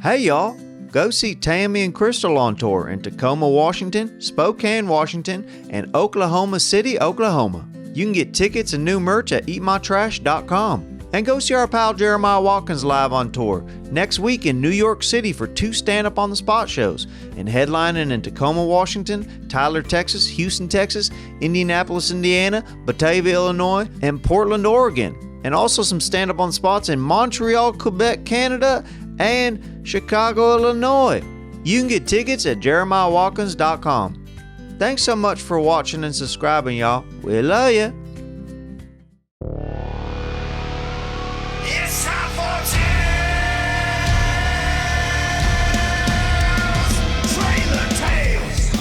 Hey y'all, go see Tammy and Crystal on tour in Tacoma, Washington, Spokane, Washington, and Oklahoma City, Oklahoma. You can get tickets and new merch at eatmytrash.com. And go see our pal Jeremiah Watkins live on tour next week in New York City for 2 stand-up on the spot shows, and headlining in Tacoma, Washington, Tyler, Texas, Houston, Texas, Indianapolis, Indiana, Batavia, Illinois, and Portland, Oregon. And also some stand-up on spots in Montreal, Quebec, Canada, and Chicago, Illinois. You can get tickets at jeremiahwatkins.com. Thanks so much for watching and subscribing, y'all. We love ya. It's time for Trailer Tales.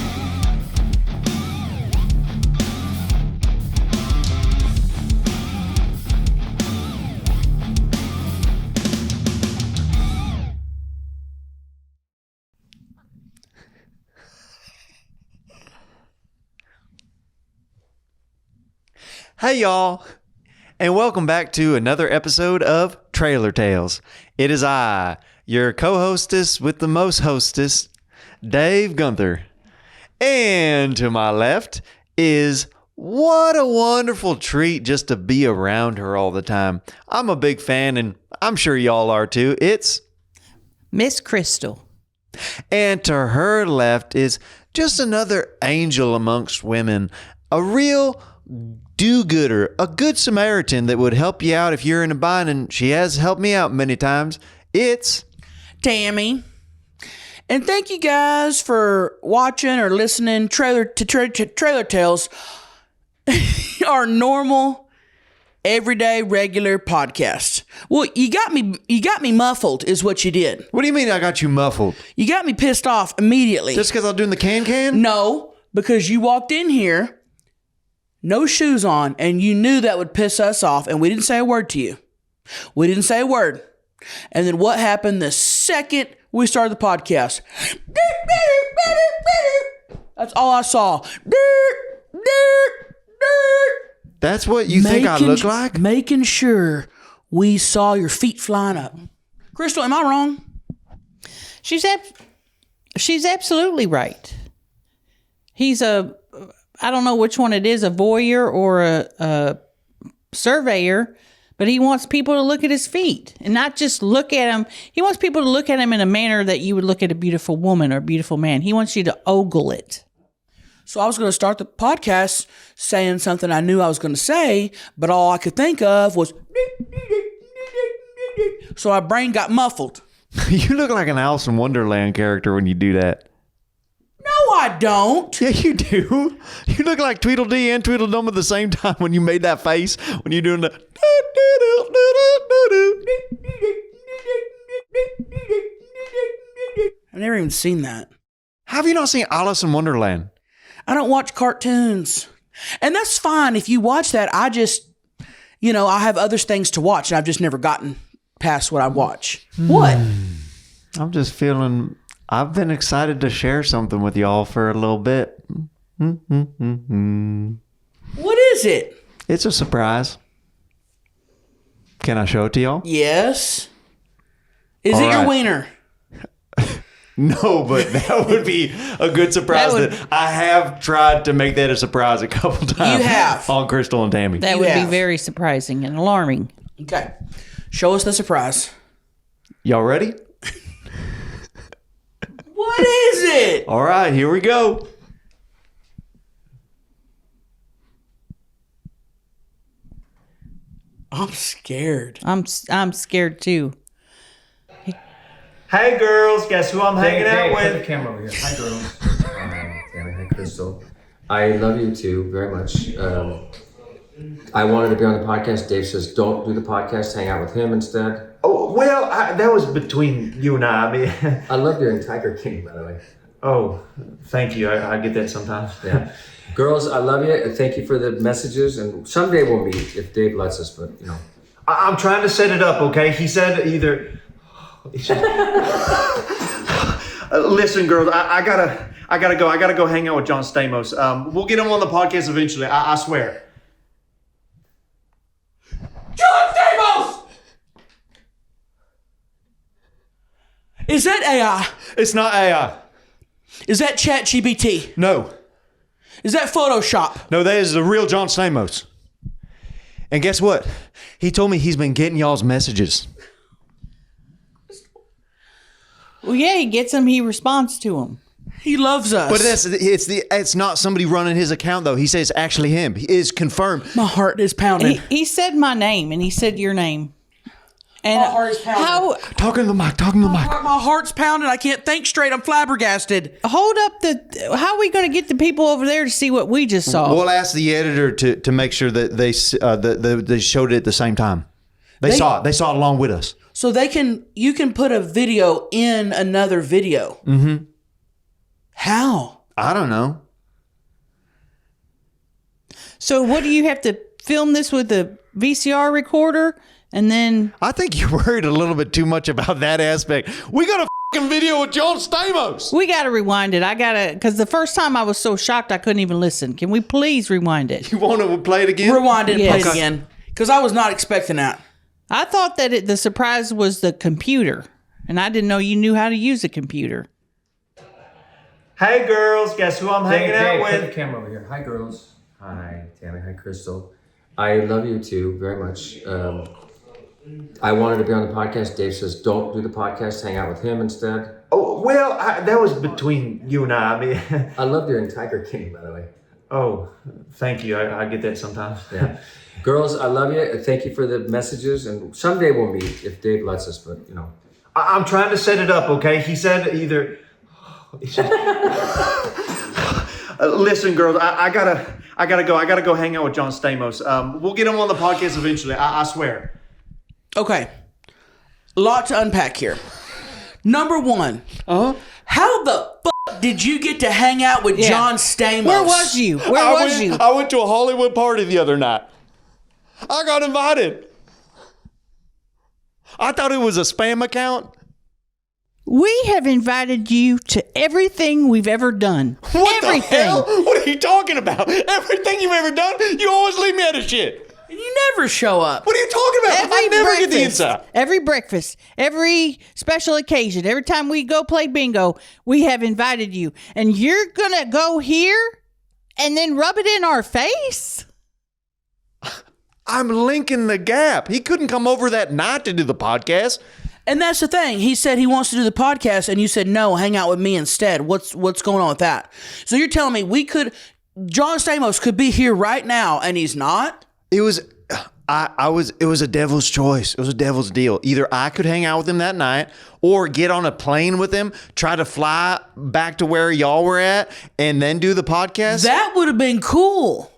Hey y'all, and welcome back to another episode of Trailer Tales. It is I, your co-hostess with the most hostess, Dave Gunther. And to my left is what a wonderful treat just to be around her all the time. I'm a big fan, and I'm sure y'all are too. It's Miss Crystal. And to her left is just another angel amongst women, a real do-gooder, a good Samaritan that would help you out if you're in a bind, and she has helped me out many times. It's Tammy. And thank you guys for watching or listening Trailer Tales, our normal, everyday, regular podcast. Well, you got me muffled is what you did. What do you mean I got you muffled? You got me pissed off immediately. Just because I'm doing the can? No, because you walked in here, no shoes on, and you knew that would piss us off, and we didn't say a word to you. We didn't say a word. And then what happened the second we started the podcast? That's all I saw. That's what you think I look like? Making sure we saw your feet flying up. Crystal, am I wrong? She's absolutely right. He's I don't know which one it is, a voyeur or a surveyor, but he wants people to look at his feet and not just look at him. He wants people to look at him in a manner that you would look at a beautiful woman or a beautiful man. He wants you to ogle it. So I was going to start the podcast saying something I knew I was going to say, but all I could think of was, so my brain got muffled. You look like an Alice in Wonderland character when you do that. No, I don't. Yeah, you do. You look like Tweedledee and Tweedledum at the same time when you made that face, when you're doing the... I've never even seen that. Have you not seen Alice in Wonderland? I don't watch cartoons. And that's fine if you watch that. I just, I have other things to watch, and I've just never gotten past what I watch. What? I'm just feeling... I've been excited to share something with y'all for a little bit. What is it? It's a surprise. Can I show it to y'all? Yes. Is All it your right. wiener? No, but that would be a good surprise. That I have tried to make that a surprise a couple times. You have. On Crystal and Tammy. That You would have. be very surprising and alarming. Okay. Show us the surprise. Y'all ready? What is it? All right, here we go. I'm scared. I'm scared too. Hey, girls. Guess who I'm hanging out Put the with? camera over here. Hi, girls. Tammy, hi, Crystal. I love you too very much. I wanted to be on the podcast. Dave says, don't do the podcast. Hang out with him instead. Oh, well, that was between you and I. mean, I love your Tiger King, by the way. oh, thank you. I get that sometimes. Yeah. Girls, I love you. Thank you for the messages. And someday we'll meet if Dave lets us, but I'm trying to set it up, okay? He said either... Listen, girls, I gotta go. I gotta go hang out with John Stamos. We'll get him on the podcast eventually. I swear. John Stamos! Is that AI? It's not AI. Is that ChatGPT? No. Is that Photoshop? No, that is the real John Stamos. And guess what? He told me he's been getting y'all's messages. Well, yeah, he gets them. He responds to them. He loves us. But it's not somebody running his account though. He says it's actually him. He is confirmed. My heart is pounding. He said my name, and he said your name. And My heart is pounding. Talking to the mic. My heart's pounding. I can't think straight. I'm flabbergasted. Hold up how are we going to get the people over there to see what we just saw? We'll ask the editor to make sure that they showed it at the same time. They saw it. They saw it along with us. So you can put a video in another video. Mm-hmm. How? I don't know. So what do you have to film this with a VCR recorder? And then I think you're worried a little bit too much about that aspect. We got a fucking video with John Stamos. we got to rewind it. Because the first time I was so shocked I couldn't even listen. Can we please rewind it? You want to play it again? Rewind it and play it Yes. again. Because I was not expecting that. I thought that the surprise was the computer. And I didn't know you knew how to use a computer. Hey girls, guess who I'm hanging out Put the with? camera over here. Hi, girls. Hi, Tammy. Hi, Crystal. I love you too very much. I wanted to be on the podcast. Dave says, don't do the podcast. Hang out with him instead. Oh, well, that was between you and I. I mean, I love your Tiger King, by the way. oh, thank you. I get that sometimes. Yeah. Girls, I love you. Thank you for the messages. And someday we'll meet if Dave lets us, but you know. I'm trying to set it up, okay? He said either. Listen, girls, I gotta go. I gotta go hang out with John Stamos. We'll get him on the podcast eventually. I swear. Okay. A lot to unpack here. Number one. How the fuck did you get to hang out with Yeah. John Stamos? Where was you? Where was you? I went to a Hollywood party the other night. I got invited. I thought it was a spam account. We have invited you to everything we've ever done. What everything. the hell? What are you talking about? Everything you've ever done? You always leave me out of shit. You never show up. What are you talking about? I never get the inside. Every breakfast, every special occasion, every time we go play bingo, we have invited you. And you're going to go here and then rub it in our face? I'm linking the gap. He couldn't come over that night to do the podcast. And that's the thing. He said he wants to do the podcast, and you said no, hang out with me instead. What's going on with that? So you're telling me John Stamos could be here right now, and he's not? It was a devil's choice. It was a devil's deal. Either I could hang out with him that night or get on a plane with him, try to fly back to where y'all were at, and then do the podcast. That would have been cool.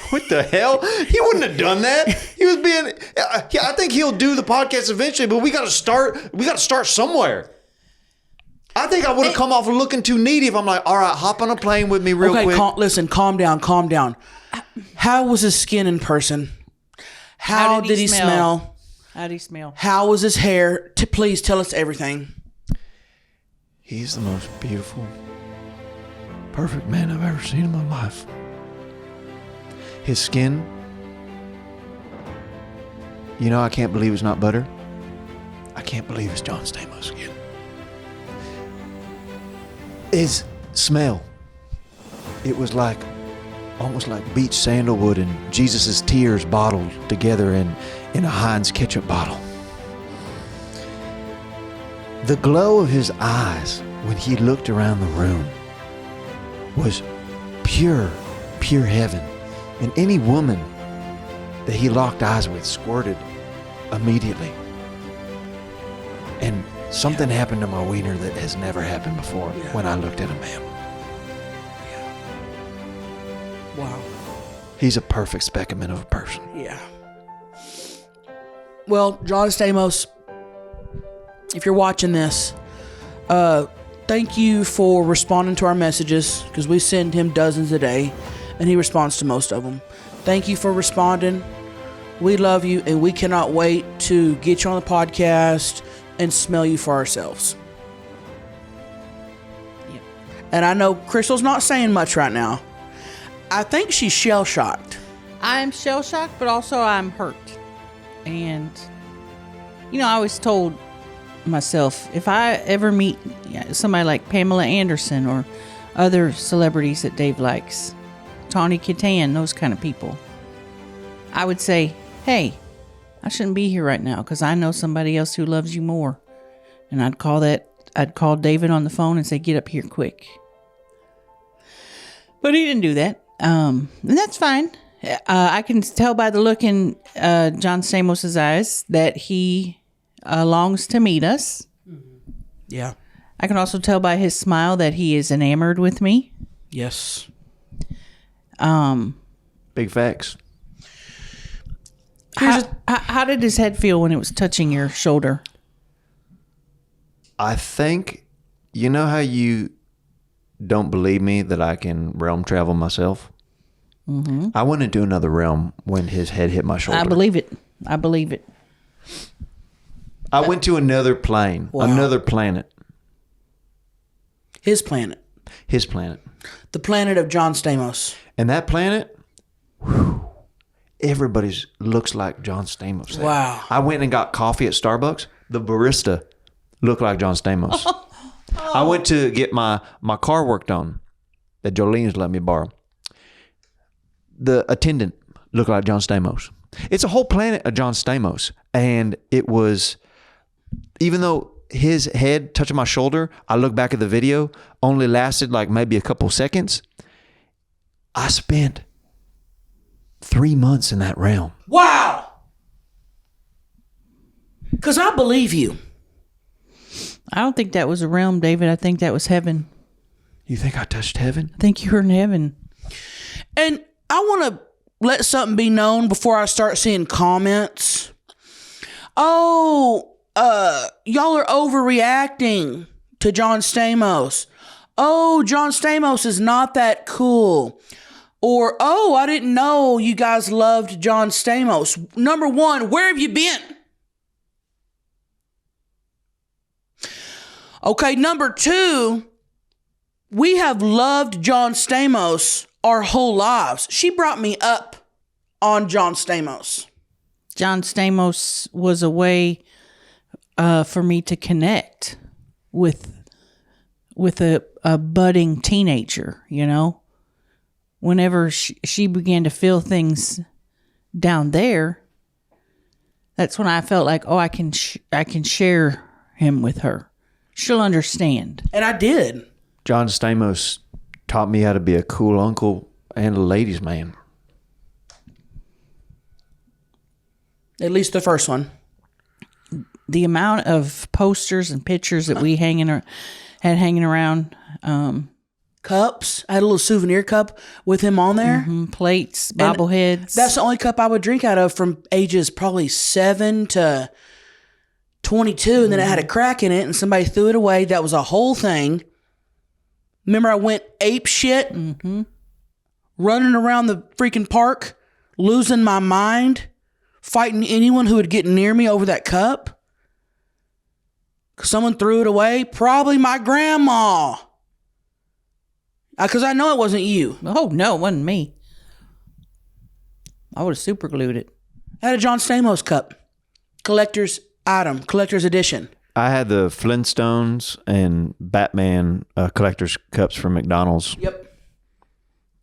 What the hell? He wouldn't have done that. He was being. Yeah, I think he'll do the podcast eventually, but we got to start. We got to start somewhere. I think I would have come off looking too needy if I'm like, all right, hop on a plane with me real quick. Listen, calm down. How was his skin in person? How did he smell? How did he smell? How was his hair? Please tell us everything. He's the most beautiful, perfect man I've ever seen in my life. His skin, I can't believe it's not butter. I can't believe it's John Stamos skin. His smell, it was almost like beach sandalwood and Jesus' tears bottled together in a Heinz ketchup bottle. The glow of his eyes when he looked around the room was pure heaven. And any woman that he locked eyes with squirted immediately. And something happened to my wiener that has never happened before when I looked at a man. Wow. He's a perfect specimen of a person. Yeah. Well, John Stamos, if you're watching this, thank you for responding to our messages, because we send him dozens a day. And he responds to most of them. Thank you for responding. We love you, and we cannot wait to get you on the podcast and smell you for ourselves. Yep. And I know Crystal's not saying much right now. I think she's shell-shocked. I'm shell-shocked, but also I'm hurt. And I always told myself, if I ever meet somebody like Pamela Anderson or other celebrities that Dave likes, Tawny Kitaen, those kind of people, I would say, hey, I shouldn't be here right now because I know somebody else who loves you more. And I'd call David on the phone and say, get up here quick. But he didn't do that. And that's fine. I can tell by the look in John Stamos' eyes that he longs to meet us. Yeah. I can also tell by his smile that he is enamored with me. Yes. Big facts. How did his head feel when it was touching your shoulder? I think, you know how you don't believe me that I can realm travel myself? Mm-hmm. I went into another realm when his head hit my shoulder. I believe it. I went to another plane, another planet. His planet. His planet. The planet of John Stamos. And that planet, everybody's looks like John Stamos there. Wow. I went and got coffee at Starbucks. The barista looked like John Stamos. I went to get my car worked on that Jolene's let me borrow. The attendant looked like John Stamos. It's a whole planet of John Stamos. And it was, even though his head touching my shoulder, I look back at the video, only lasted like maybe a couple seconds. I spent 3 months in that realm. Wow. Because I believe you. I don't think that was a realm, David. I think that was heaven. You think I touched heaven? I think you were in heaven. And I want to let something be known before I start seeing comments. Oh, y'all are overreacting to John Stamos. Oh, John Stamos is not that cool. Or, oh, I didn't know you guys loved John Stamos. Number one, where have you been? Okay, number two, we have loved John Stamos our whole lives. She brought me up on John Stamos. John Stamos was a way for me to connect with a budding teenager, you know. Whenever she began to feel things down there, that's when I felt like, oh, I can share him with her. She'll understand. And I did. John Stamos taught me how to be a cool uncle and a ladies' man. At least the first one. The amount of posters and pictures that we had hanging around. Cups. I had a little souvenir cup with him on there. Plates, bobbleheads. That's the only cup I would drink out of from ages probably 7 to 22. And then it had a crack in it and somebody threw it away. That was a whole thing. Remember I went ape shit? Running around the freaking park, losing my mind, fighting anyone who would get near me over that cup. Someone threw it away. Probably my grandma. Because I know it wasn't you. Oh, no, it wasn't me. I would have super glued it. I had a John Stamos cup. Collector's item. Collector's edition. I had the Flintstones and Batman collector's cups from McDonald's. Yep.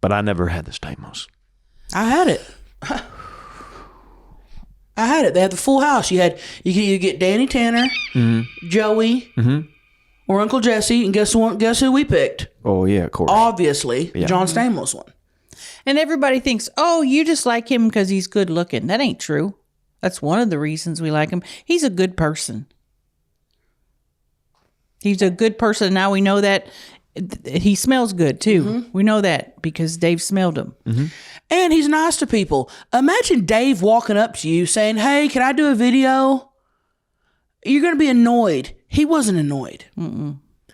But I never had the Stamos. I had it. I had it. They had the full house. You get Danny Tanner, Joey, or Uncle Jesse, and guess who we picked? Oh, yeah, of course. Obviously, Yeah. John Stamos one. And everybody thinks, oh, you just like him because he's good looking. That ain't true. That's one of the reasons we like him. He's a good person. He's a good person. Now we know that he smells good too. We know that because Dave smelled him. And he's nice to people. Imagine Dave walking up to you saying, hey, can I do a video? You're going to be annoyed. He wasn't annoyed.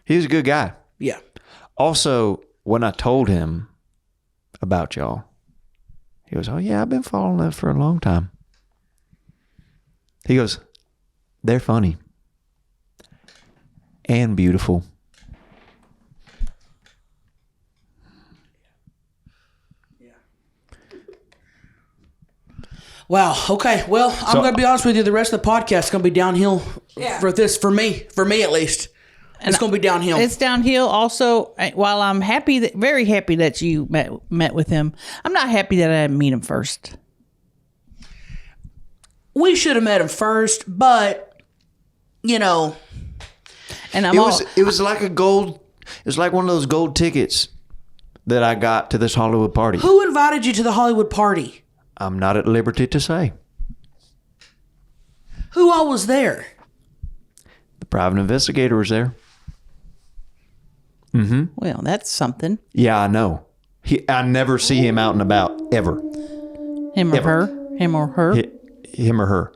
He was a good guy. Yeah. Also, when I told him about y'all, he goes, oh, yeah, I've been following that for a long time. He goes, they're funny and beautiful. Wow. Okay. Well, I'm going to be honest with you. The rest of the podcast is going to be downhill for me at least. It's going to be downhill. It's downhill. Also, while I'm very happy that you met with him, I'm not happy that I didn't meet him first. We should have met him first, but you know, and it was like a gold. It was like one of those gold tickets that I got to this Hollywood party. Who invited you to the Hollywood party? I'm not at liberty to say. Who all was there? The private investigator was there. Well, that's something. Yeah, I know. I never see him out and about ever. Him or her. Him or her. Him or her.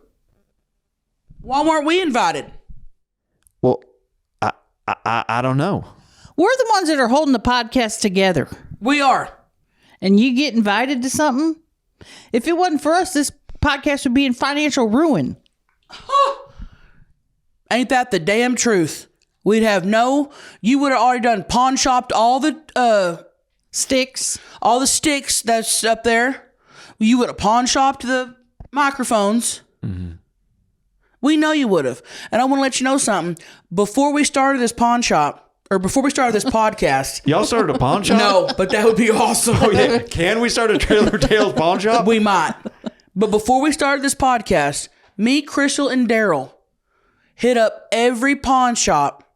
Why weren't we invited? Well, I don't know. We're the ones that are holding the podcast together. We are. And you get invited to something? If it wasn't for us, this podcast would be in financial ruin. Ain't that the damn truth? You would have already done pawn shopped all the Sticks. all the sticks that's up there. You would have pawn shopped the microphones. Mm-hmm. We know you would have. And I want to let you know something. Before we started this pawn shop, or before we started this podcast. Y'all started a pawn shop? No, but that would be awesome. Oh, yeah. Can we start a Trailer Tales pawn shop? We might. But before we started this podcast, me, Crystal, and Daryl hit up every pawn shop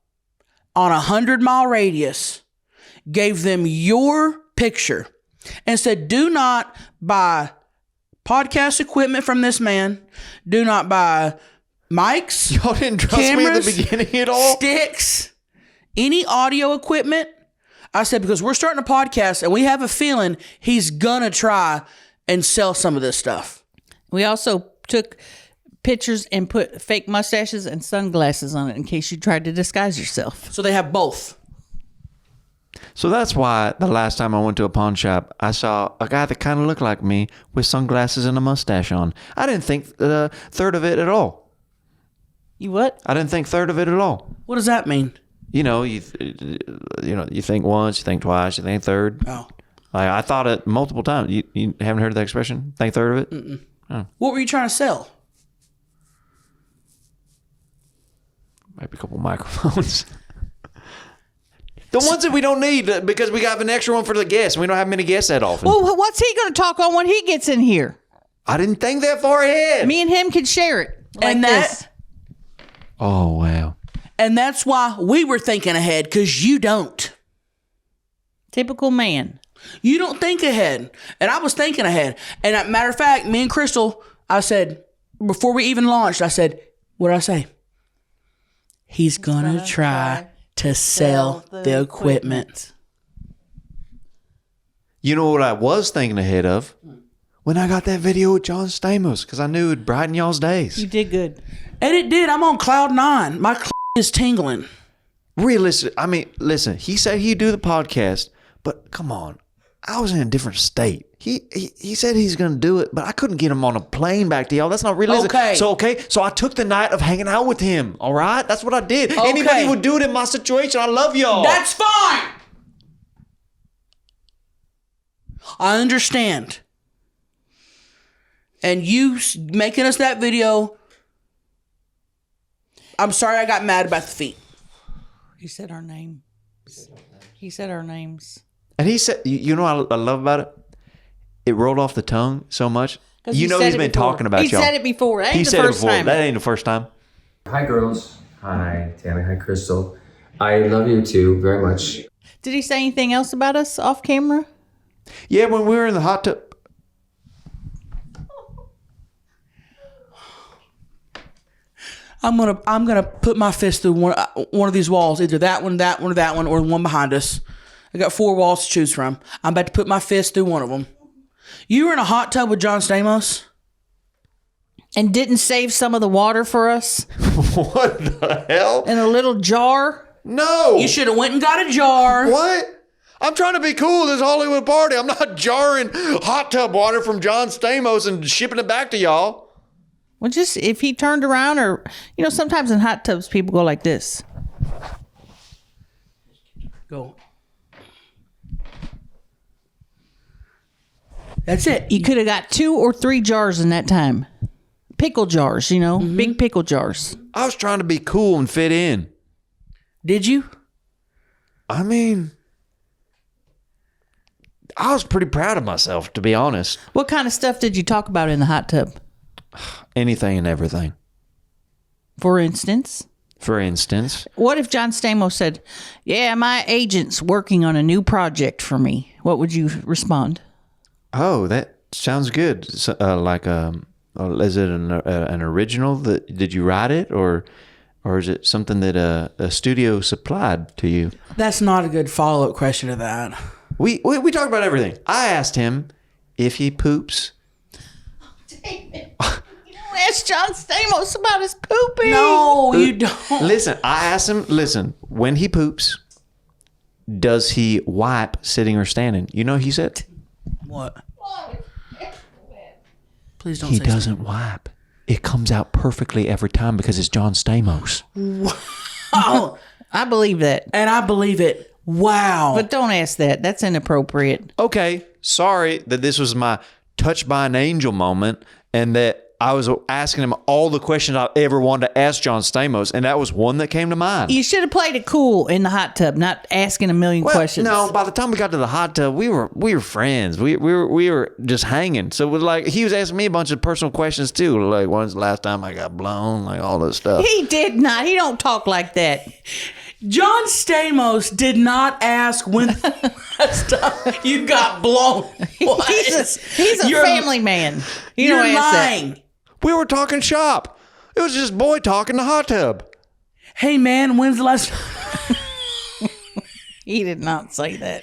on a 100-mile radius, gave them your picture, and said, do not buy podcast equipment from this man. Do not buy mics. Y'all didn't trust cameras, me at the beginning at all? Sticks. Any audio equipment. I said, because we're starting a podcast and we have a feeling he's gonna try and sell some of this stuff. We also took pictures and put fake mustaches and sunglasses on it in case you tried to disguise yourself. So they have both. So that's why the last time I went to a pawn shop, I saw a guy that kind of looked like me with sunglasses and a mustache on. I didn't think third of it at all. You what? I didn't think third of it at all. What does that mean? You think once, you think twice, you think third. Oh. I thought it multiple times. You haven't heard that expression? Think third of it? Mm-mm. Oh. What were you trying to sell? Maybe a couple microphones. The ones that we don't need because we got an extra one for the guests. We don't have many guests that often. Well, what's he going to talk on when he gets in here? I didn't think that far ahead. Me and him can share it like and this. Oh, wow. And that's why we were thinking ahead, because you don't. Typical man. You don't think ahead. And I was thinking ahead. And as a matter of fact, me and Crystal, I said, before we even launched, I said, what did I say? He's going to try to sell the equipment. You know what I was thinking ahead of? When I got that video with John Stamos, because I knew it'd brighten y'all's days. You did good. And it did. I'm on cloud 9. My is tingling. Realistic. I mean, listen, he said he'd do the podcast, but come on. I was in a different state. He said he's going to do it, but I couldn't get him on a plane back to y'all. That's not realistic. Okay. So I took the night of hanging out with him. All right? That's what I did. Okay. Anybody would do it in my situation. I love y'all. That's fine. I understand. And you making us that video, I'm sorry I got mad about the feet. He said our name. He said our names. And he said, you know what I love about it? It rolled off the tongue so much. You know he's been talking about y'all. He said it before. That ain't He the said it first before. time. That ain't the first time. Hi, girls. Hi, Tammy. Hi, Crystal. I love you too very much. Did he say anything else about us off camera? Yeah, when we were in the hot tub. I'm gonna put my fist through one of these walls, either that one, or the one behind us. I got 4 walls to choose from. I'm about to put my fist through one of them. You were in a hot tub with John Stamos? And didn't save some of the water for us? What the hell? In a little jar? No. You should have went and got a jar. What? I'm trying to be cool this Hollywood party. I'm not jarring hot tub water from John Stamos and shipping it back to y'all. Well, just if he turned around, or, sometimes in hot tubs, people go like this. Go. That's it. You could have got 2 or 3 jars in that time. Pickle jars, big pickle jars. I was trying to be cool and fit in. Did you? I mean, I was pretty proud of myself, to be honest. What kind of stuff did you talk about in the hot tub? Anything and everything. For instance, what if John Stamos said, "Yeah, my agent's working on a new project for me"? What would you respond? Oh, that sounds good. So, is it an original? Did you write it, or is it something that a studio supplied to you? That's not a good follow-up question to that. We talked about everything. I asked him if he poops. David, you don't ask John Stamos about his pooping. No, you don't. Listen, I asked him, when he poops, does he wipe sitting or standing? You know, he said, What? Please don't he say doesn't wipe. It comes out perfectly every time because it's John Stamos. Oh, I believe that. and I believe it. Wow. But don't ask that. That's inappropriate. Okay, sorry that this was my touched by an angel moment and that I was asking him all the questions I ever wanted to ask John Stamos, and that was one that came to mind. You should have played it cool in the hot tub, not asking a million questions. No, by the time we got to the hot tub, we were friends. We were just hanging. So it was like he was asking me a bunch of personal questions too, like when's the last time I got blown, like all this stuff. He did not. He don't talk like that. John Stamos did not ask when last time you got blown. What? He's a You're- family man. You You're don't ask lying. that. We were talking shop. It was just boy talk in the hot tub. Hey man, when's the last time? He did not say that.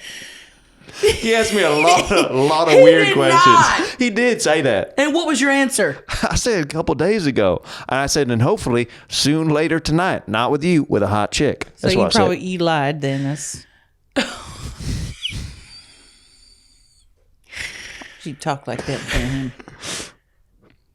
He asked me a lot of He weird did questions. not. He did say that. And what was your answer? I said a couple days ago. And I said, and hopefully soon later tonight, not with you, with a hot chick. So That's what I said. you lied then. That's you talk like that for him.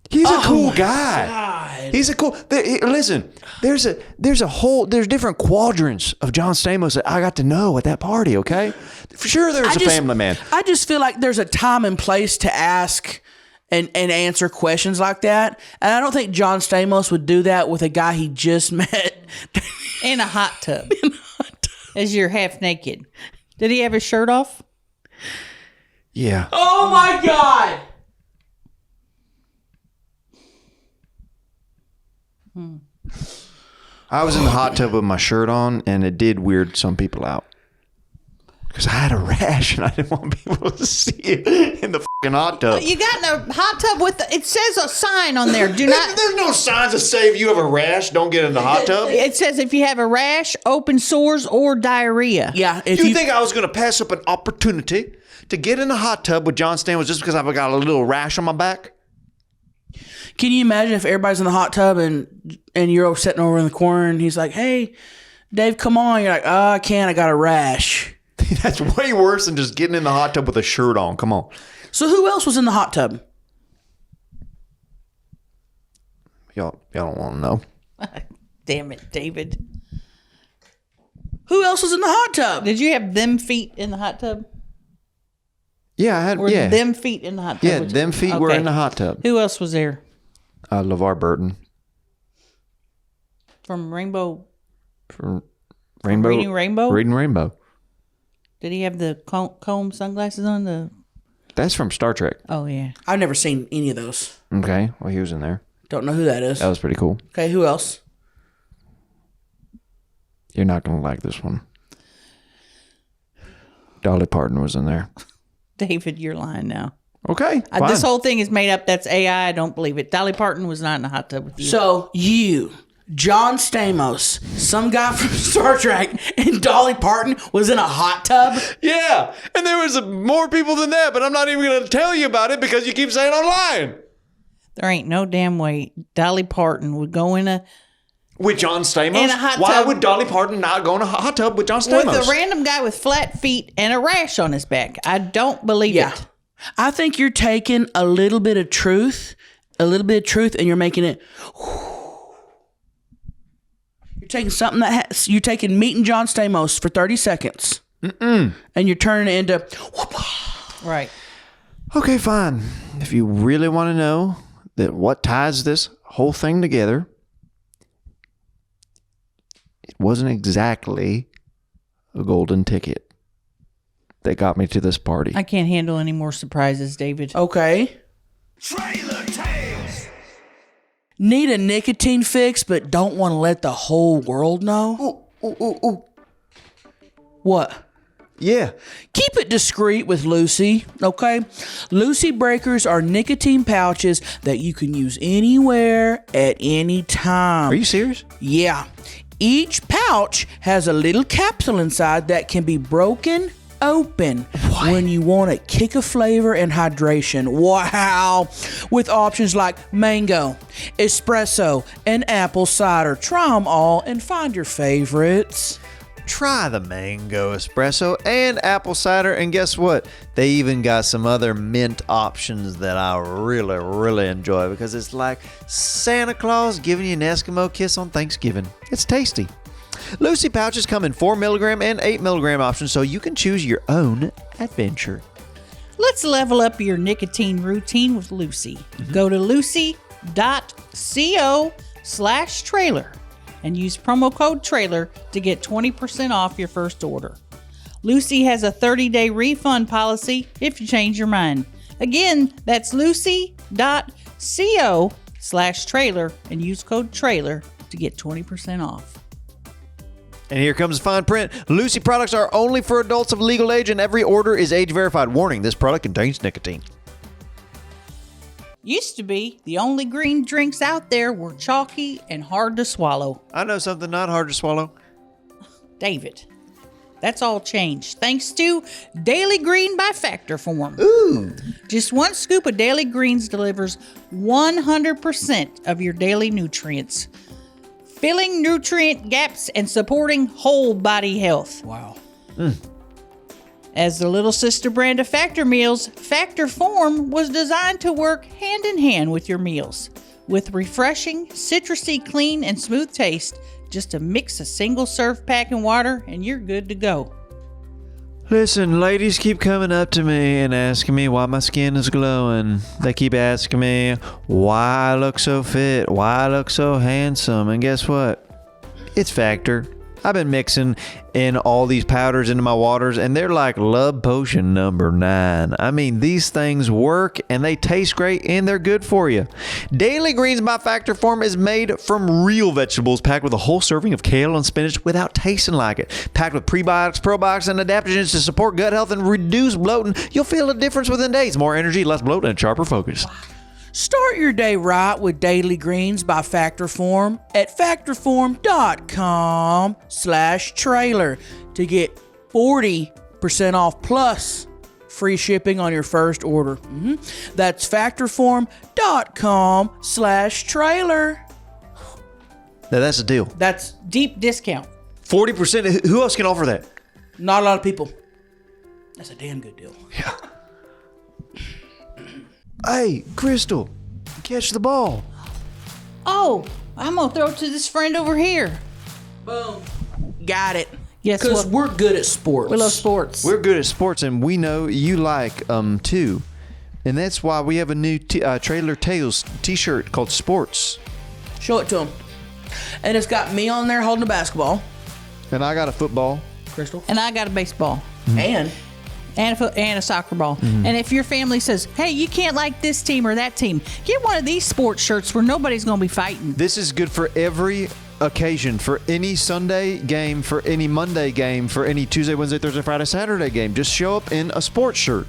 He's a cool guy. He's a cool. Listen, there's different quadrants of John Stamos that I got to know at that party. Okay, for sure, there's a family man. I just feel like there's a time and place to ask and answer questions like that, and I don't think John Stamos would do that with a guy he just met In a hot tub. As you're half naked. Did he have his shirt off? Yeah. Oh my God! I was in the hot tub with my shirt on, and it did weird some people out. Because I had a rash, and I didn't want people to see it in the fucking hot tub. You got in a hot tub with it says a sign on there. Do not. There's no signs that say if you have a rash, don't get in the hot tub. It says if you have a rash, open sores, or diarrhea. Yeah, if You think I was going to pass up an opportunity to get in the hot tub with John Stamos just because I've got a little rash on my back? Can you imagine if everybody's in the hot tub and you're sitting over in the corner and he's like, "Hey, Dave, come on." You're like, "Oh, I can't. I got a rash." That's way worse than just getting in the hot tub with a shirt on. Come on. So who else was in the hot tub? Y'all don't want to know. Damn it, David. Who else was in the hot tub? Did you have them feet in the hot tub? Yeah, I had. Or Yeah, them feet in the hot tub? yeah. Them feet were Okay. in the hot tub. Who else was there? LeVar Burton From Rainbow? from Rainbow. Reading Rainbow? Reading Rainbow. Did he have the comb sunglasses on? That's from Star Trek. Oh, yeah. I've never seen any of those. Okay, well he was in there. Don't know who that is. That was pretty cool. Okay, who else? You're not gonna like this one. Dolly Parton was in there. David, you're lying now. Okay, This fine. whole thing is made up. That's AI. I don't believe it. Dolly Parton was not in the hot tub with you. So you, John Stamos, some guy from Star Trek, and Dolly Parton was in a hot tub? Yeah, and there was more people than that, but I'm not even gonna tell you about it because you keep saying I'm lying. There ain't no damn way Dolly Parton would go in a With John Stamos? In a hot Why tub. would Dolly Parton not go in a hot tub with John Stamos? with a random guy with flat feet and a rash on his back. I don't believe Yeah. it. I think you're taking a little bit of truth, and you're making it. You're taking something you're taking meeting John Stamos for 30 seconds, and you're turning it into. Right. Okay, fine. If you really want to know that what ties this whole thing together, it wasn't exactly a golden ticket that got me to this party. I can't handle any more surprises, David. Okay. Trailer Tales. Need a nicotine fix, but don't want to let the whole world know? Ooh. What? Yeah. Keep it discreet with Lucy, okay? Lucy Breakers are nicotine pouches that you can use anywhere at any time. Are you serious? Yeah. Each pouch has a little capsule inside that can be broken open when you want a kick of flavor and hydration. Wow. With options like mango, espresso, and apple cider. Try them all and find your favorites. Try the mango espresso and apple cider, and guess what? They even got some other mint options that I really, really enjoy because it's like Santa Claus giving you an Eskimo kiss on Thanksgiving. It's tasty. Lucy pouches come in 4 milligram and 8 milligram options, so you can choose your own adventure. Let's level up your nicotine routine with Lucy. Go to lucy.co/trailer and use promo code trailer to get 20% off your first order. Lucy has a 30-day refund policy if you change your mind. Again, that's lucy.co/trailer and use code trailer to get 20% off. And here comes the fine print. Lucy products are only for adults of legal age, and every order is age verified. Warning, this product contains nicotine. Used to be, the only green drinks out there were chalky and hard to swallow. I know something not hard to swallow. David, that's all changed thanks to Daily Green by Factor Form. Ooh. Just one scoop of Daily Greens delivers 100% of your daily nutrients, filling nutrient gaps and supporting whole body health. Wow. As the little sister brand of Factor meals, Factor Form was designed to work hand in hand with your meals. With refreshing, citrusy, clean, and smooth taste, just a mix a single serve pack in water and you're good to go. Listen, ladies keep coming up to me and asking me why my skin is glowing. They keep asking me why I look so fit, why I look so handsome. And guess what? It's Factor. I've been mixing in all these powders into my waters, and they're like love potion number 9. I mean, these things work, and they taste great, and they're good for you. Daily Greens by Factor Form is made from real vegetables, packed with a whole serving of kale and spinach without tasting like it. Packed with prebiotics, probiotics, and adaptogens to support gut health and reduce bloating. You'll feel a difference within days. More energy, less bloat, and sharper focus. Start your day right with Daily Greens by Factor Form at factorform.com/trailer to get 40% off plus free shipping on your first order. That's factorform.com/trailer. Now, that's a deal. That's Deep discount. 40%. Who else can offer that? not a lot of people. That's a damn good deal. Hey, Crystal, catch the ball. Oh, I'm going to throw it to this friend over here. Boom. Got it. Yes, Because well, we're good at sports. we love sports. We're good at sports, and we know you like too. And that's why we have a new Trailer Tales t-shirt called Sports. Show it to them. And it's got me on there holding a basketball. And I got a football. Crystal. And I got a baseball. And And a soccer ball. And if your family says, hey, you can't like this team or that team, get one of these sports shirts where nobody's going to be fighting. This is good for every occasion, for any Sunday game, for any Monday game, for any Tuesday, Wednesday, Thursday, Friday, Saturday game. Just show up in a sports shirt.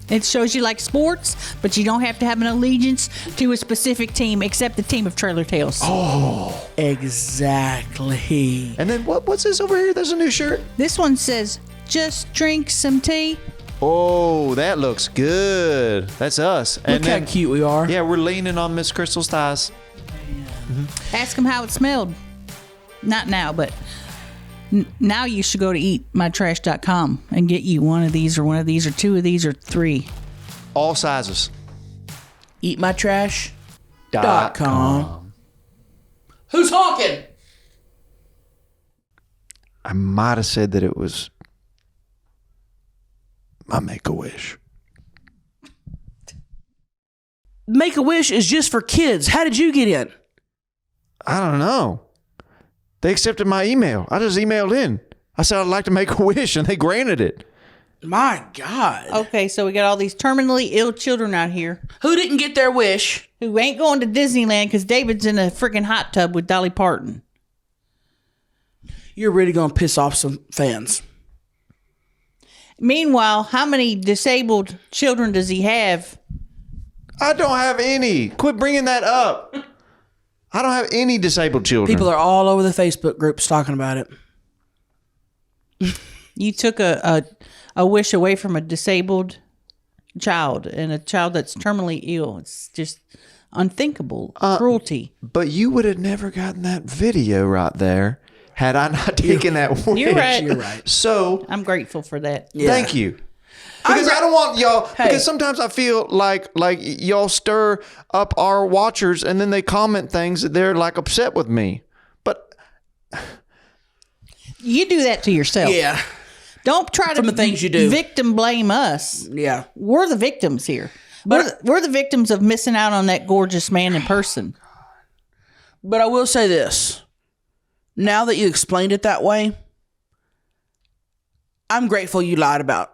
It shows you like sports, but you don't have to have an allegiance to a specific team except the team of Trailer Tales. Oh, exactly. and then what's this over here? There's a new shirt. This one says, just drink some tea. Oh, that looks good. That's us. Look how cute we are. Yeah, we're leaning on Miss Crystal's thighs. Ask them how it smelled. Not now, but now you should go to eatmytrash.com and get you one of these or two of these or 3. All sizes. Eatmytrash.com. Who's honking? I might have said that it was my Make-A-Wish. Make-A-Wish is just for kids. How did you get in? I don't know. They accepted my email. I just emailed in. I said I'd like to make a wish, and they granted it. My God. Okay, so we got all these terminally ill children out here Who didn't get their wish? who ain't going to Disneyland because David's in a freaking hot tub with Dolly Parton. You're really going to piss off some fans. Meanwhile, how many disabled children does he have? I don't have any. Quit bringing that up. I don't have any disabled children. People are all over the Facebook groups talking about it. You took a wish away from a disabled child and a child that's terminally ill. It's just unthinkable cruelty. But you would have never gotten that video right there had I not taken that wish. You're right. You're right. So I'm grateful for that. Yeah. thank you. Because I don't want y'all. Because sometimes I feel like y'all stir up our watchers, and then they comment things that they're like upset with me. But You do that to yourself. Yeah. Don't try From to the things you do. victim blame us. Yeah. We're the victims here. We're the victims of missing out on that gorgeous man in person. But I will say this. Now that you explained it that way, I'm grateful you lied about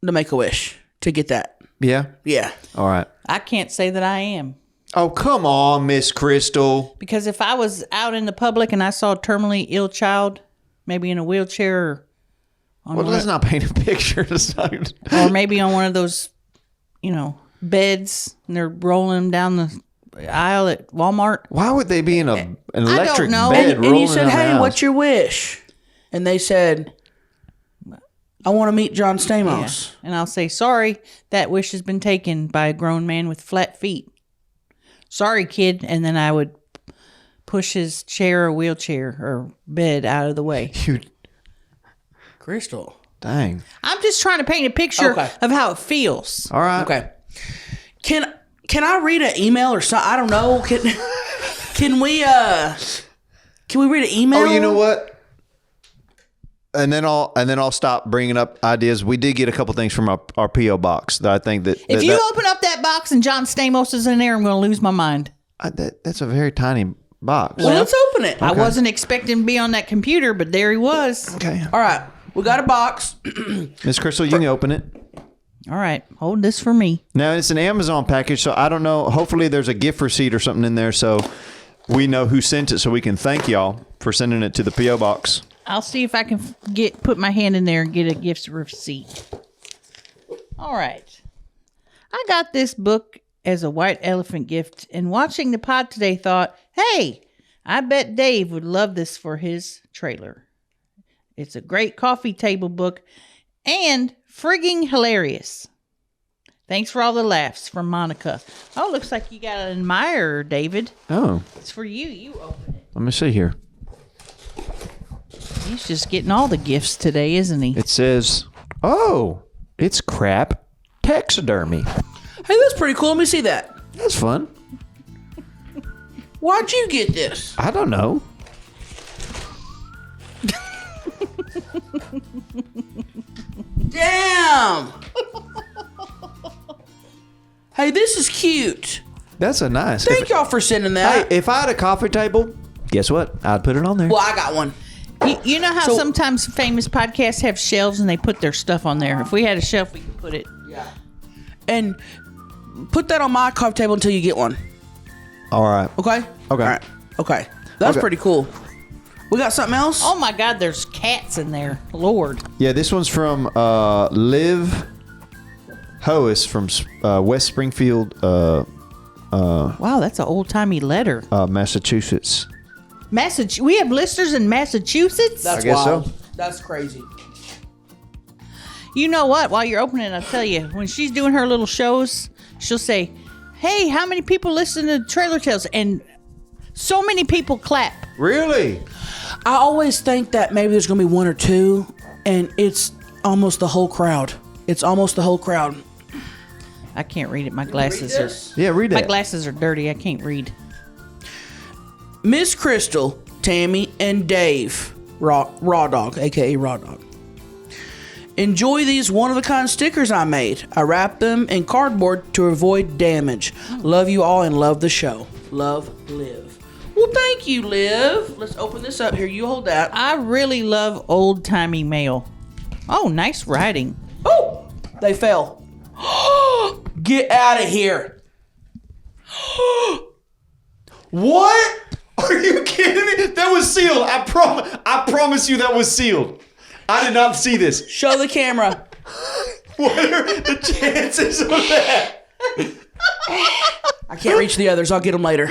the Make-A-Wish to get that. yeah, Yeah. all right. I can't say that I am. Oh, come on, Miss Crystal. Because if I was out in the public and I saw a terminally ill child, maybe in a wheelchair or on Well, let's not paint a picture. or maybe on one of those, beds, and they're rolling them down the aisle at Walmart. Why would they be in an electric know. bed And rolling you said, down the hey, house? what's your wish? And they said, I want to meet John Stamos. And I'll say, sorry, that wish has been taken by a grown man with flat feet. Sorry, kid. And then I would push his chair or wheelchair or bed out of the way. You, Crystal. dang. I'm just trying to paint a picture Okay. of how it feels. All right. Okay. Can I read an email or something? I don't know. Can we read an email? Oh, you know what? And then I'll stop bringing up ideas. We did get a couple things from our PO box that I think that If you open up that box and John Stamos is in there, I'm going to lose my mind. that's a very tiny box. Well, let's open it. I wasn't expecting to be on that computer, but there he was. Okay, All right. We got a box. Miss Crystal, you can open it. All right, hold this for me. Now it's an Amazon package, so I don't know. Hopefully, there's a gift receipt or something in there, so we know who sent it, so we can thank y'all for sending it to the PO box. I'll see if I can put my hand in there and get a gift receipt. All right. I got this book as a white elephant gift, and watching the pod today thought, hey, I bet Dave would love this for his trailer. It's a great coffee table book and frigging hilarious. Thanks for all the laughs from Monica. Oh, looks like you got an admirer, David. Oh, It's for you. You open it. let me see here. He's just getting all the gifts today, isn't he? It says, "Oh, it's crap taxidermy." Hey, that's pretty cool. Let me see that. That's fun. Why'd you get this? I don't know. Damn. Hey, this is cute. That's a nice. Thank y'all for sending that. Hey, if I had a coffee table, guess what? I'd put it on there. Well, I got one. You know how So- sometimes famous podcasts have shelves and they put their stuff on there? If we had a shelf, we could put it. Yeah. And put that on my coffee table until you get one. All right. Okay? Okay. All right. Okay. That's Okay. pretty cool. We got something else? Oh my God, there's cats in there. Lord. Yeah, this one's from Liv Hoes from West Springfield, Wow, that's an old timey letter. Massachusetts. We have listeners in Massachusetts? That's I guess wild. so. That's crazy. You know what? While you're opening, I'll tell you, when she's doing her little shows, she'll say, hey, how many people listen to Trailer Tales? And so many people clap. Really? I always think that maybe there's going to be one or two, and it's almost the whole crowd. It's almost the whole crowd. I can't read it. My glasses are... Yeah, read My that. glasses are dirty. I can't read. Miss Crystal, Tammy, and Dave, Raw Dog, a.k.a. Raw Dog. Enjoy these one-of-a-kind stickers I made. I wrapped them in cardboard to avoid damage. Love you all and love the show. Love, Liv. Well, thank you, Liv. Let's open this up here. You hold that. I really love old-timey mail. Oh, nice writing. Oh, they fell. Get out of here. What? Are you kidding me? That was sealed. I promise you that was sealed. I did not see this. Show the camera. What are the chances of that? I can't reach the others. I'll get them later.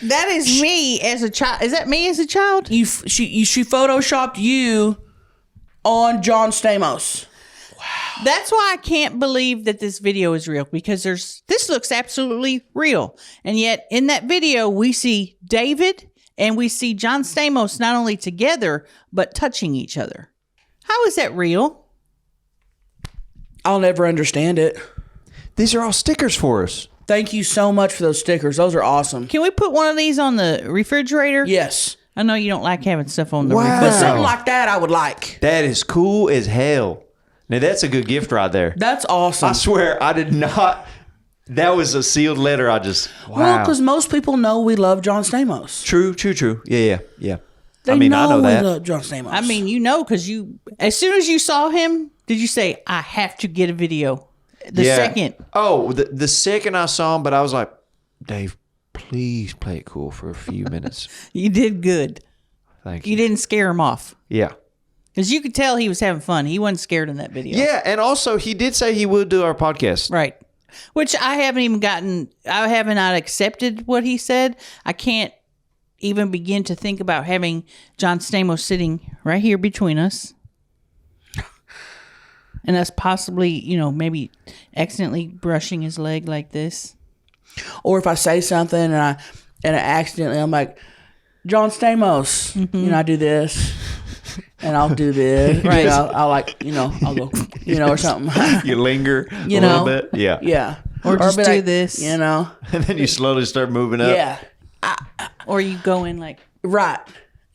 That is me as a child. Is that me as a child? She photoshopped you on John Stamos. That's why I can't believe that this video is real, because this looks absolutely real. And yet in that video, we see David and we see John Stamos not only together, but touching each other. How is that real? I'll never understand it. These are all stickers for us. Thank you so much for those stickers. Those are awesome. Can we put one of these on the refrigerator? Yes. I know you don't like having stuff on the Wow. But refrigerator. something like that I would like. That is cool as hell. Now, that's a good gift right there. That's awesome. I swear, I did not. That was a sealed letter. I just, wow. Well, because most people know we love John Stamos. True. Yeah. They I know we that. love John Stamos. I mean, because as soon as you saw him, did you say, I have to get a video? The second. Oh, the second I saw him, but I was like, Dave, please play it cool for a few minutes. You did good. Thank you. You didn't scare him off. Yeah. Because you could tell he was having fun. He wasn't scared in that video. Yeah, and also he did say he would do our podcast. Right. Which I haven't not accepted what he said. I can't even begin to think about having John Stamos sitting right here between us. And us possibly, maybe accidentally brushing his leg like this. or if I say something and I accidentally, I'm like, John Stamos, I do this. And I'll do this. Right. I'll go, or something. You linger a know. little bit. Yeah. Yeah. Or just be do like, this. And then you slowly start moving up. Yeah. Or you go in like Right.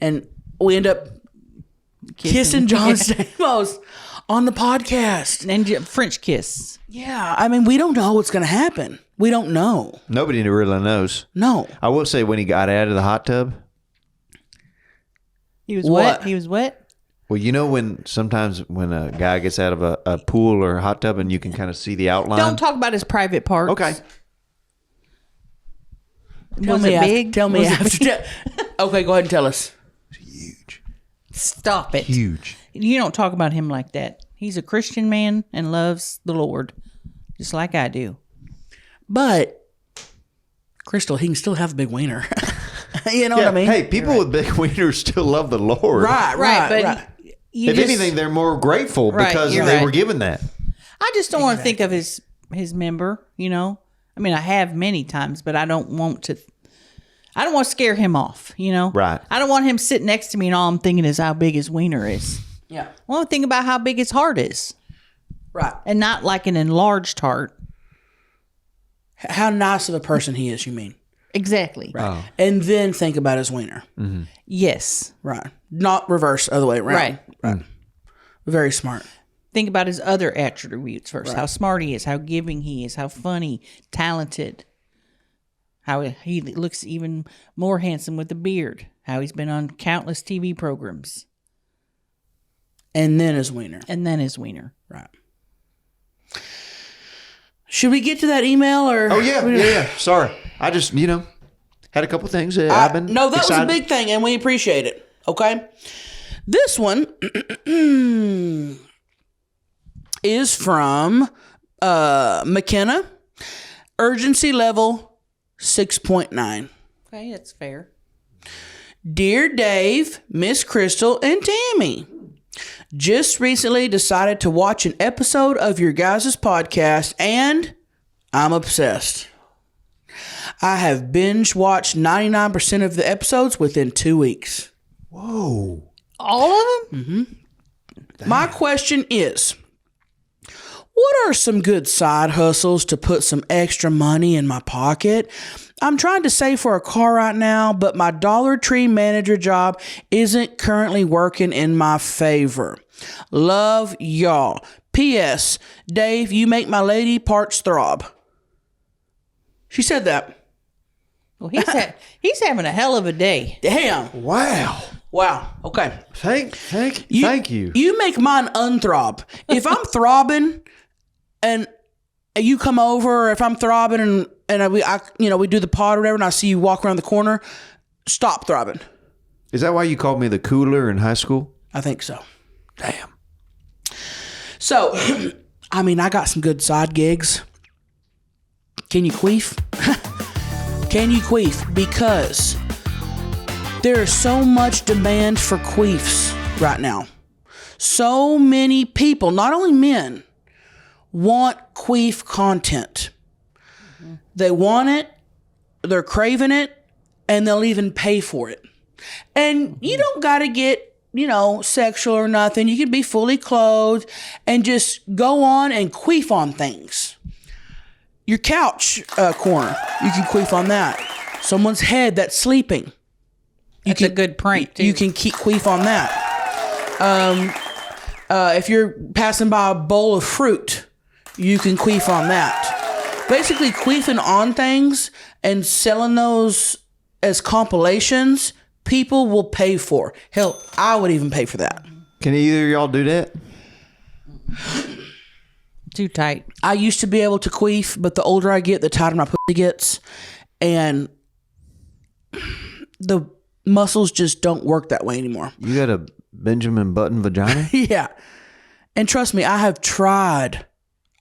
And we end up kissing John Stamos on the podcast. and French kiss. Yeah. I mean, we don't know what's going to happen. We don't know. Nobody really knows. No. I will say when he got out of the hot tub, He was What? wet. He was wet. well, when sometimes when a guy gets out of a pool or a hot tub and you can kind of see the outline. Don't talk about his private parts. Okay. Was it big? Tell me Was it after. Okay, go ahead and tell us. Huge. Stop it. Huge. You don't talk about him like that. He's a Christian man and loves the Lord, just like I do. But Crystal, he can still have a big wiener. You know what I mean? Hey, people with big wieners still love the Lord. Right, but right. you If just, anything, they're more grateful Right, because you're they right. were given that. I just don't want to think of his member. I mean, I have many times, but I don't want to. I don't want to scare him off. Right. I don't want him sitting next to me and all I'm thinking is how big his wiener is. Yeah. I want to think about how big his heart is, Right. and not like an enlarged heart. How nice of a person he is, you mean? Exactly. Oh. And then think about his wiener. Yes. Right. Not reverse, other way around. Right. Very smart. Think about his other attributes first. How smart he is, how giving he is, how funny, talented, how he looks even more handsome with the beard, how he's been on countless TV programs, And then his wiener. and then his wiener. Right. Should we get to that email or? Oh, yeah. Sorry. I just, had a couple things that I've been No, that excited. was a big thing, and we appreciate it. Okay. This one is from McKenna. Urgency level 6.9. Okay, that's fair. Dear Dave, Miss Crystal, and Tammy, just recently decided to watch an episode of your guys' podcast, and I'm obsessed. I have binge watched 99% of the episodes within 2 weeks. Whoa. All of them? My question is, what are some good side hustles to put some extra money in my pocket? I'm trying to save for a car right now, but my Dollar Tree manager job isn't currently working in my favor. Love, y'all. P.S. Dave, you make my lady parts throb. She said that. Well, he's having a hell of a day. Damn. Wow. Wow. Okay. Thank you. You make mine unthrob. If I'm throbbing and you come over, or if I'm throbbing and we do the pod or whatever, and I see you walk around the corner, stop throbbing. Is that why you called me the cooler in high school? I think so. Damn. So, I mean, I got some good side gigs. Can you queef? Can you queef? Because there is so much demand for queefs right now. So many people, not only men, want queef content. They want it, they're craving it, and they'll even pay for it. And you don't got to get, sexual or nothing. You can be fully clothed and just go on and queef on things. Your couch corner, you can queef on that. Someone's head that's sleeping. That's a good prank, too. You can keep queef on that. If you're passing by a bowl of fruit, you can queef on that. Basically, queefing on things and selling those as compilations, people will pay for. Hell, I would even pay for that. Can either of y'all do that? Too tight. I used to be able to queef, but the older I get, the tighter my pussy gets. And the muscles just don't work that way anymore. You got a Benjamin Button vagina? Yeah. And trust me, I have tried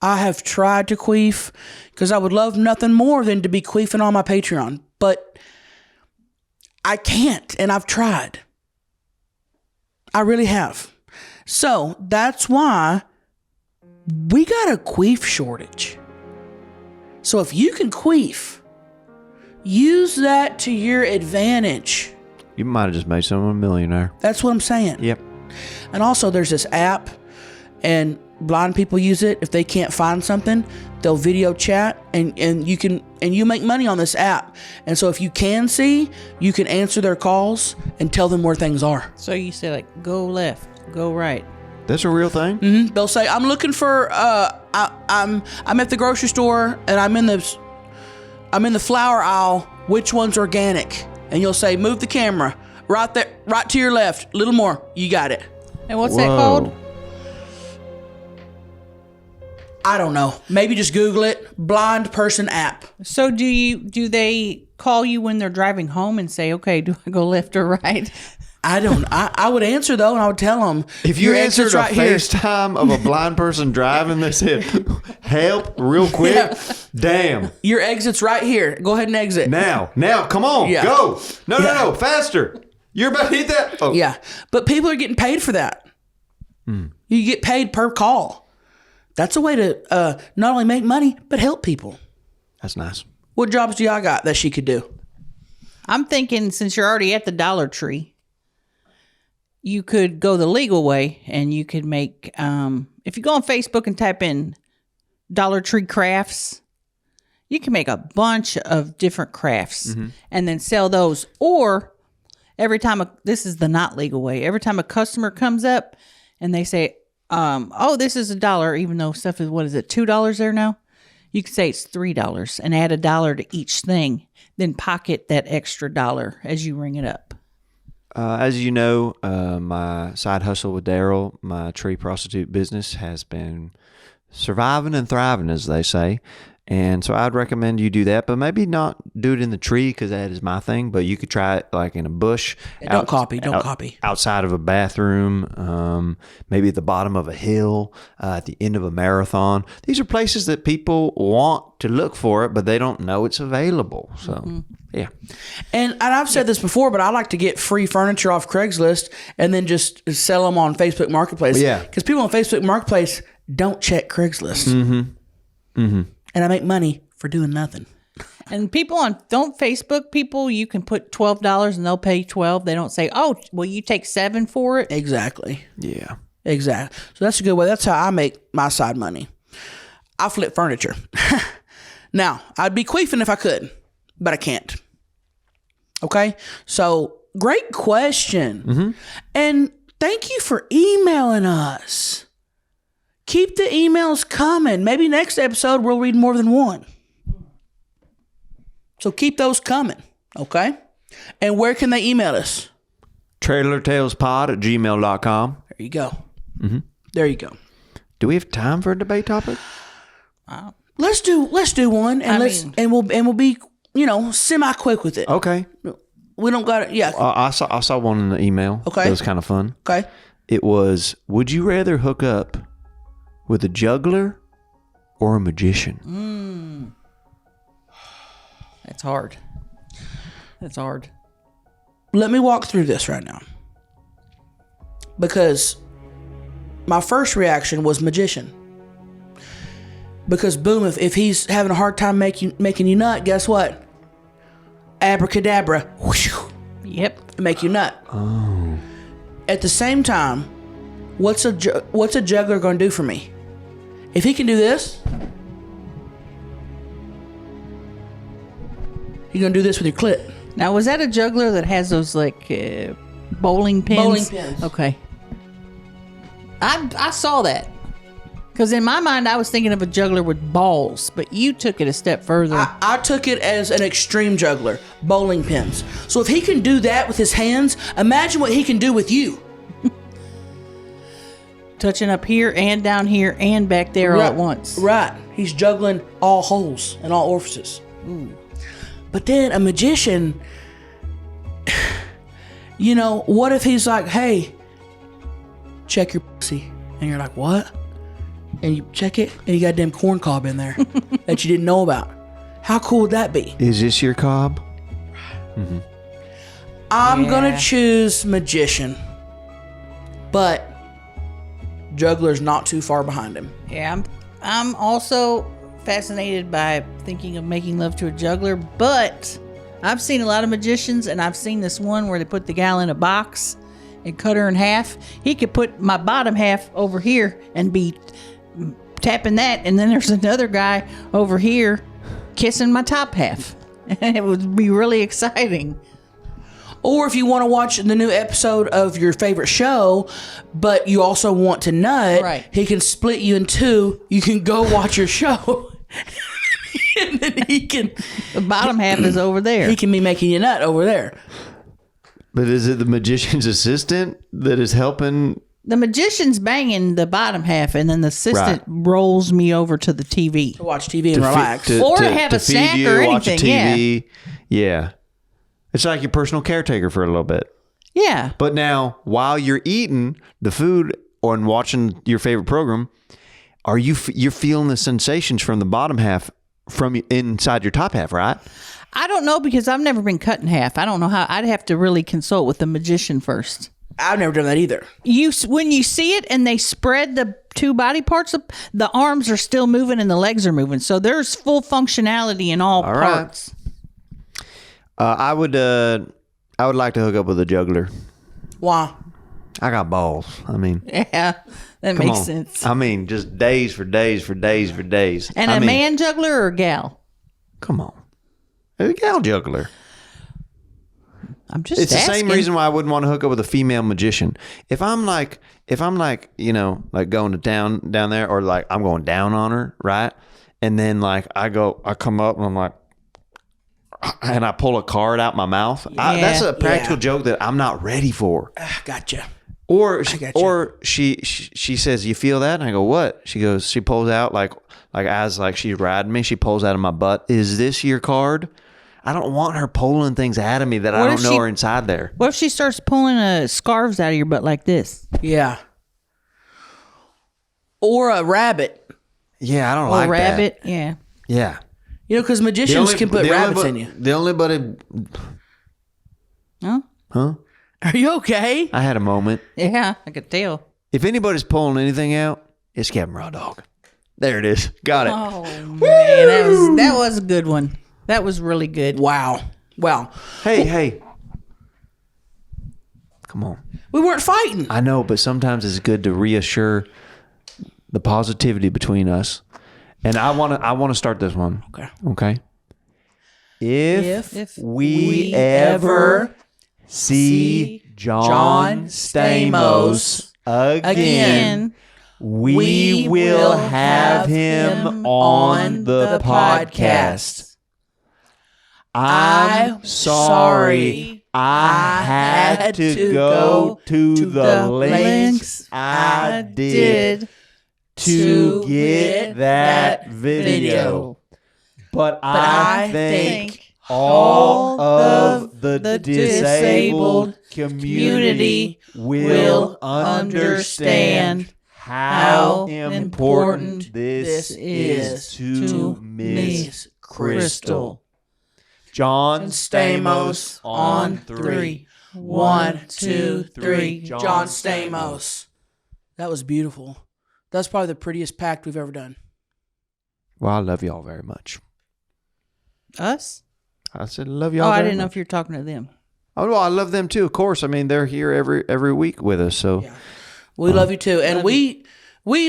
to queef because I would love nothing more than to be queefing on my Patreon. But I can't, and I've tried. I really have. So that's why we got a queef shortage. So if you can queef, use that to your advantage. You might have just made someone a millionaire. That's what I'm saying. Yep. And also there's this app, and blind people use it. If they can't find something, they'll video chat, and you make money on this app. And so if you can see, you can answer their calls and tell them where things are. So you say, like, go left, go right. That's a real thing? Mm-hmm. They'll say, I'm looking for I'm at the grocery store, and I'm in the flower aisle. Which one's organic? And you'll say, move the camera right there, right to your left, a little more. You got it. And what's that called? I don't know. Maybe just Google it. Blind person app. So do they call you when they're driving home and say, okay, do I go left or right? I would answer though, and I would tell them. If you answered a right here. FaceTime of a blind person driving, they said, help real quick. Yeah. Damn. Your exit's right here. Go ahead and exit. Now, come on, Yeah. go. No, faster. You're about to hit that. Oh. Yeah. But people are getting paid for that. You get paid per call. That's a way to not only make money, but help people. That's nice. What jobs do y'all got that she could do? I'm thinking, since you're already at the Dollar Tree, you could go the legal way, and you could make, if you go on Facebook and type in Dollar Tree crafts, you can make a bunch of different crafts and then sell those. Or every time, this is the not legal way, every time a customer comes up and they say, oh, this is $1, even though stuff is, what is it, $2 there now? You can say it's $3 and add $1 to each thing, then pocket that extra $1 as you ring it up. As you know, my side hustle with Daryl, my tree prostitute business, has been surviving and thriving, as they say. And so I'd recommend you do that, but maybe not do it in the tree, because that is my thing. But you could try it like in a bush. Don't copy. Outside of a bathroom, maybe at the bottom of a hill, at the end of a marathon. These are places that people want to look for it, but they don't know it's available. So, yeah. And I've said this before, but I like to get free furniture off Craigslist and then just sell them on Facebook Marketplace. Yeah. Because people on Facebook Marketplace don't check Craigslist. And I make money for doing nothing. And people don't Facebook people, you can put $12 and they'll pay $12. They don't say, oh, will you take $7 for it? Exactly. Yeah. Exactly. So that's a good way. That's how I make my side money. I flip furniture. Now, I'd be queefing if I could, but I can't. Okay? So, great question. And thank you for emailing us. Keep the emails coming. Maybe next episode we'll read more than one. So keep those coming, okay? And where can they email us? TrailerTalesPod@gmail.com. There you go. There you go. Do we have time for a debate topic? Let's do one, and we'll be semi quick with it. Okay. We don't got it. Yeah. I saw one in the email. Okay. It was kind of fun. Okay. It was, would you rather hook up with a juggler or a magician? That's hard. That's hard. Let me walk through this right now, because my first reaction was magician. Because boom, if he's having a hard time making you nut, guess what? Abracadabra, whoosh, Yep. make you nut. Oh. At the same time, what's a juggler gonna do for me? If he can do this, he's gonna do this with your clit. Now, was that a juggler that has those like bowling pins? Bowling pins. Okay. I saw that. Because in my mind, I was thinking of a juggler with balls, but you took it a step further. I took it as an extreme juggler, bowling pins. So if he can do that with his hands, imagine what he can do with you. Touching up here and down here and back there all at once. Right. He's juggling all holes and all orifices. Ooh. But then a magician, what if he's like, hey, check your pussy. And you're like, what? And you check it, and you got a damn corn cob in there that you didn't know about. How cool would that be? Is this your cob? I'm gonna choose magician, but juggler's not too far behind him. Yeah, I'm also fascinated by thinking of making love to a juggler, but I've seen a lot of magicians, and I've seen this one where they put the gal in a box and cut her in half. He could put my bottom half over here and be tapping that, and then there's another guy over here kissing my top half. And it would be really exciting. Or if you want to watch the new episode of your favorite show, but you also want to nut, right, he can split you in two. You can go watch your show. And then the bottom half is over there. He can be making you nut over there. But is it the magician's assistant that is helping? The magician's banging the bottom half, and then the assistant rolls me over to the TV. To watch TV and relax. Or have a snack or watch anything, a TV. Yeah. It's like your personal caretaker for a little bit. Yeah. But now, while you're eating the food or watching your favorite program, you're feeling the sensations from the bottom half from inside your top half, right? I don't know, because I've never been cut in half. I don't know how. I'd have to really consult with the magician first. I've never done that either. When you see it and they spread the two body parts, the arms are still moving and the legs are moving. So there's full functionality in all parts. Right. I would like to hook up with a juggler. Why? I got balls. I mean, yeah, that makes sense. I mean, just days for days for days for days. And a man juggler or a gal? Come on, a gal juggler. It's the same reason why I wouldn't want to hook up with a female magician. If I'm like, like going to down there, or like I'm going down on her, right? And then like I come up and I'm like, and I pull a card out my mouth. Yeah. That's a practical joke that I'm not ready for. Gotcha. Or she says, "You feel that?" And I go, "What?" She goes, she pulls out like as like she's riding me. She pulls out of my butt. Is this your card? I don't want her pulling things out of me that I don't know are inside there. What if she starts pulling scarves out of your butt like this? Yeah. Or a rabbit. Yeah, I don't like that. Or a rabbit, yeah. Yeah. Because magicians can put rabbits in you. The only buddy... Huh? Are you okay? I had a moment. Yeah, I could tell. If anybody's pulling anything out, it's Captain Raw Dog. There it is. Got it. Oh, man, that was a good one. That was really good. Wow. Hey. Come on. We weren't fighting. I know, but sometimes it's good to reassure the positivity between us. And I want to start this one. Okay. If we ever see John Stamos again, we will have him on the podcast. I'm sorry I had to go to the lengths I did to get that video. But I think all of the disabled community will understand how important this is to Miss Crystal. John Stamos on 3. 1, 2, 3. John Stamos. That was beautiful. That's probably the prettiest pact we've ever done. Well, I love y'all very much. Us? I said love y'all. Oh, I very didn't know much. if you're talking to them. Oh, well, I love them too. Of course. I mean, they're here every week with us. So We love you too. And we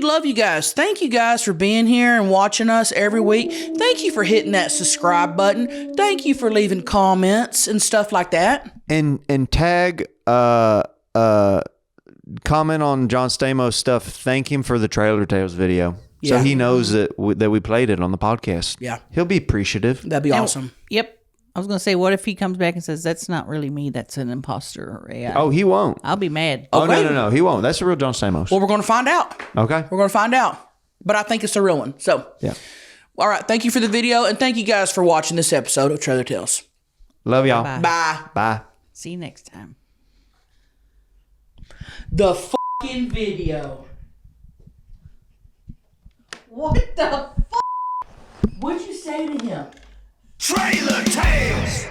love you guys. Thank you guys for being here and watching us every week. Thank you for hitting that subscribe button. Thank you for leaving comments and stuff like that. and tag comment on John Stamos stuff. Thank him for the Trailer Tales video. So Yeah. he knows that we played it on the podcast. Yeah. He'll be appreciative. That'd be awesome. Yep. I was going to say, what if he comes back and says, that's not really me, that's an imposter or AI? Oh, he won't. I'll be mad. Oh, Okay. no. He won't. That's the real John Stamos. Well, we're going to find out. Okay. We're going to find out. But I think it's the real one. So, Yeah. all right. Thank you for the video. And thank you guys for watching this episode of Trailer Tales. Love y'all. Bye. Bye. Bye. See you next time. The fucking video. What the fuck? What'd you say to him? Trailer Tales.